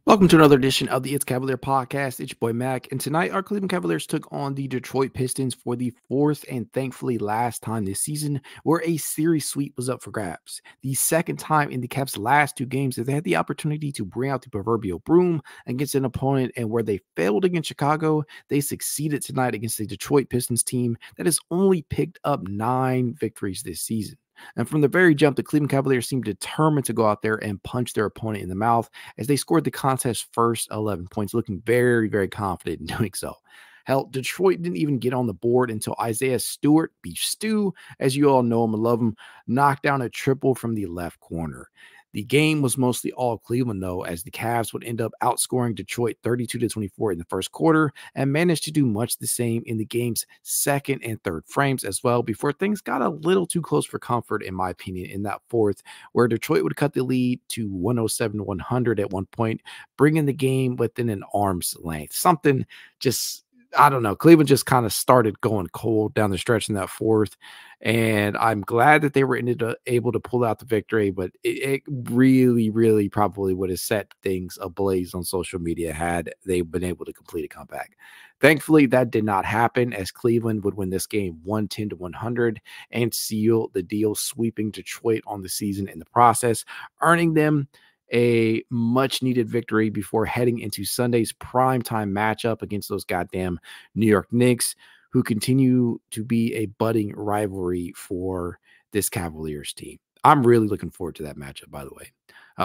Welcome to another edition of the It's Cavalier podcast. It's your boy Mack, and tonight our Cleveland Cavaliers took on the Detroit Pistons for the fourth and thankfully last time this season, where a series sweep was up for grabs. The second time in the Cavs' last two games that they had the opportunity to bring out the proverbial broom against an opponent, and where they failed against Chicago, they succeeded tonight against the Detroit Pistons team that has only picked up 9 victories this season. And from the very jump, the Cleveland Cavaliers seemed determined to go out there and punch their opponent in the mouth as they scored the contest's first 11 points, looking very, very confident in doing so. Hell, Detroit didn't even get on the board until Isaiah Stewart, Beef Stew, as you all know him and love him, knocked down a triple from the left corner. The game was mostly all Cleveland, though, as the Cavs would end up outscoring Detroit 32-24 in the first quarter and managed to do much the same in the game's second and third frames as well before things got a little too close for comfort, in my opinion, in that fourth, where Detroit would cut the lead to 107-100 at one point, bringing the game within an arm's length. Something just, I don't know. Cleveland just kind of started going cold down the stretch in that fourth, and I'm glad that they were able to pull out the victory, but it really, really probably would have set things ablaze on social media had they been able to complete a comeback. Thankfully, that did not happen, as Cleveland would win this game 110-100 and seal the deal, sweeping Detroit on the season in the process, earning them a much-needed victory before heading into Sunday's primetime matchup against those goddamn New York Knicks, who continue to be a budding rivalry for this Cavaliers team. I'm really looking forward to that matchup, by the way.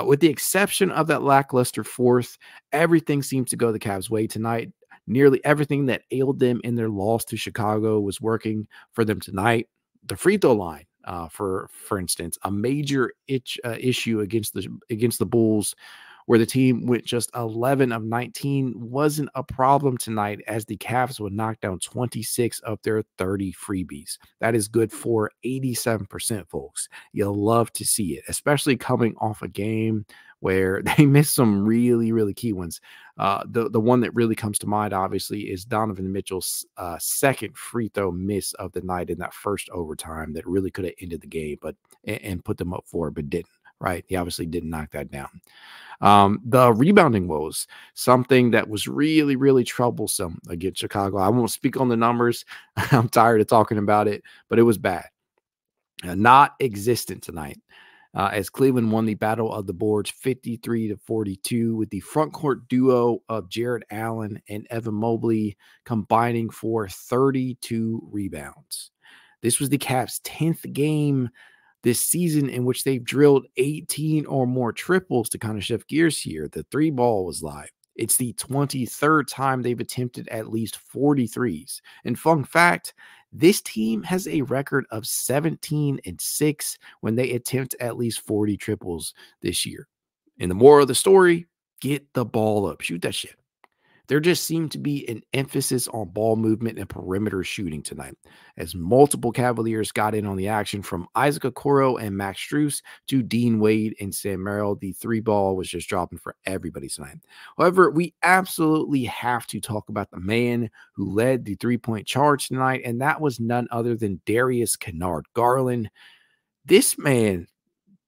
With the exception of that lackluster fourth, everything seems to go the Cavs' way tonight. Nearly everything that ailed them in their loss to Chicago was working for them tonight. The free throw line, for instance, a major issue against the Bulls, where the team went just 11 of 19, wasn't a problem tonight, as the Cavs would knock down 26 of their 30 freebies. That is good for 87%, folks. You'll love to see it, especially coming off a game where they missed some really, really key ones. The one that really comes to mind, obviously, is Donovan Mitchell's second free throw miss of the night in that first overtime that really could have ended the game, and put them up for it, but didn't. Right. He obviously didn't knock that down. The rebounding woes, something that was really, really troublesome against Chicago. I won't speak on the numbers. I'm tired of talking about it, but it was bad. Not existent tonight. As Cleveland won the battle of the boards 53-42, with the front court duo of Jarrett Allen and Evan Mobley combining for 32 rebounds. This was the Cavs' 10th game this season in which they've drilled 18 or more triples. To kind of shift gears here, the three ball was live. It's the 23rd time they've attempted at least 43s. And fun fact, this team has a record of 17-6 when they attempt at least 40 triples this year. And the moral of the story, get the ball up. Shoot that shit. There just seemed to be an emphasis on ball movement and perimeter shooting tonight, as multiple Cavaliers got in on the action, from Isaac Okoro and Max Strus to Dean Wade and Sam Merrill. The three ball was just dropping for everybody tonight. However, we absolutely have to talk about the man who led the three-point charge tonight, and that was none other than Darius Garland. This man,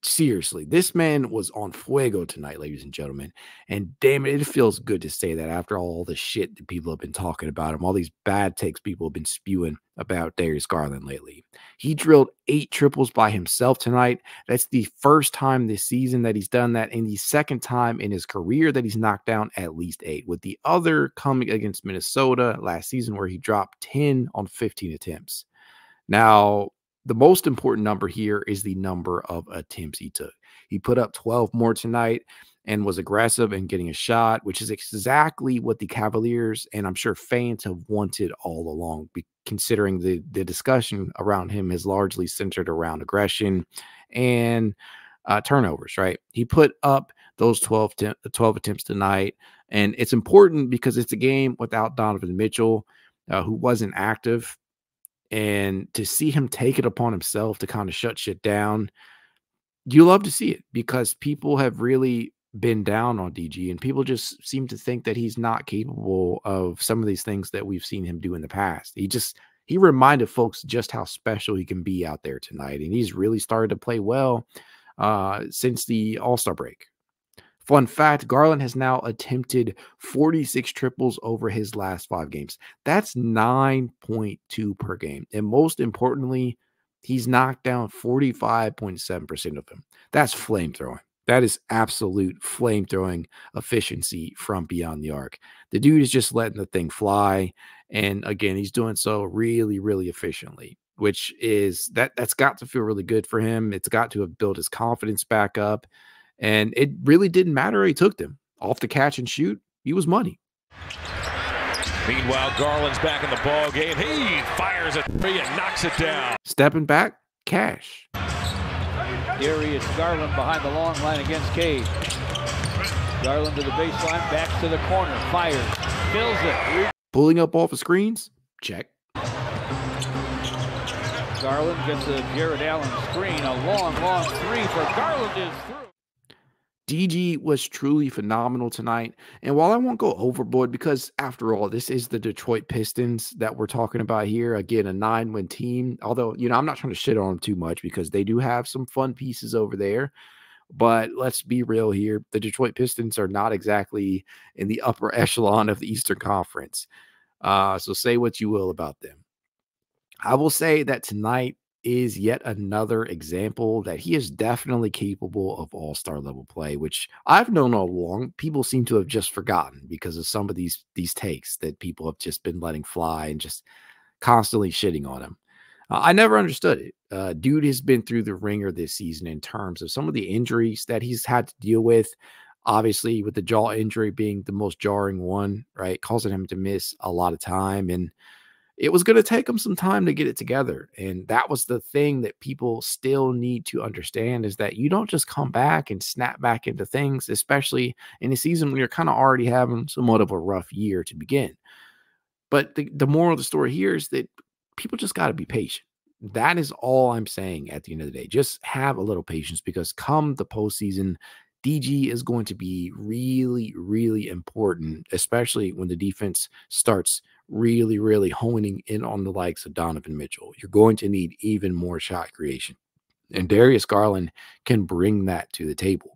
seriously, this man was on fuego tonight, ladies and gentlemen. And damn it, it feels good to say that after all the shit that people have been talking about him, all these bad takes people have been spewing about Darius Garland lately. He drilled 8 triples by himself tonight. That's the first time this season that he's done that, and the second time in his career that he's knocked down at least 8, with the other coming against Minnesota last season, where he dropped 10 on 15 attempts. Now, the most important number here is the number of attempts he took. He put up 12 more tonight and was aggressive in getting a shot, which is exactly what the Cavaliers and I'm sure fans have wanted all along, considering the discussion around him is largely centered around aggression and turnovers, right? He put up those 12 attempts tonight, and it's important because it's a game without Donovan Mitchell, who wasn't active. And to see him take it upon himself to kind of shut shit down, you love to see it, because people have really been down on DG, and people just seem to think that he's not capable of some of these things that we've seen him do in the past. He reminded folks just how special he can be out there tonight, and he's really started to play well since the All-Star break. Fun fact, Garland has now attempted 46 triples over his last 5 games. That's 9.2 per game. And most importantly, he's knocked down 45.7% of them. That's flamethrowing. That is absolute flamethrowing efficiency from beyond the arc. The dude is just letting the thing fly. And again, he's doing so really, really efficiently, which is that's got to feel really good for him. It's got to have built his confidence back up. And it really didn't matter. He took them off the catch and shoot. He was money. Meanwhile, Garland's back in the ball game. He fires a three and knocks it down. Stepping back, cash. Darius Garland behind the long line against Cade. Garland to the baseline, back to the corner, fires, fills it. Pulling up off the screens, check. Garland gets a Jarrett Allen screen. A long three for Garland is through. DG was truly phenomenal tonight. And while I won't go overboard, because after all, this is the Detroit Pistons that we're talking about here. Again, a 9-win team. Although, I'm not trying to shit on them too much because they do have some fun pieces over there. But let's be real here. The Detroit Pistons are not exactly in the upper echelon of the Eastern Conference. So say what you will about them. I will say that tonight is yet another example that he is definitely capable of all-star level play, which I've known all along. People seem to have just forgotten because of some of these takes that people have just been letting fly and just constantly shitting on him. I never understood it. Dude has been through the ringer this season in terms of some of the injuries that he's had to deal with. Obviously, with the jaw injury being the most jarring one, right? Causing him to miss a lot of time. And it was going to take him some time to get it together. And that was the thing that people still need to understand, is that you don't just come back and snap back into things, especially in a season when you're kind of already having somewhat of a rough year to begin. But the moral of the story here is that people just got to be patient. That is all I'm saying at the end of the day. Just have a little patience, because come the postseason, DG is going to be really, really important, especially when the defense starts really, really honing in on the likes of Donovan Mitchell. You're going to need even more shot creation. And Darius Garland can bring that to the table.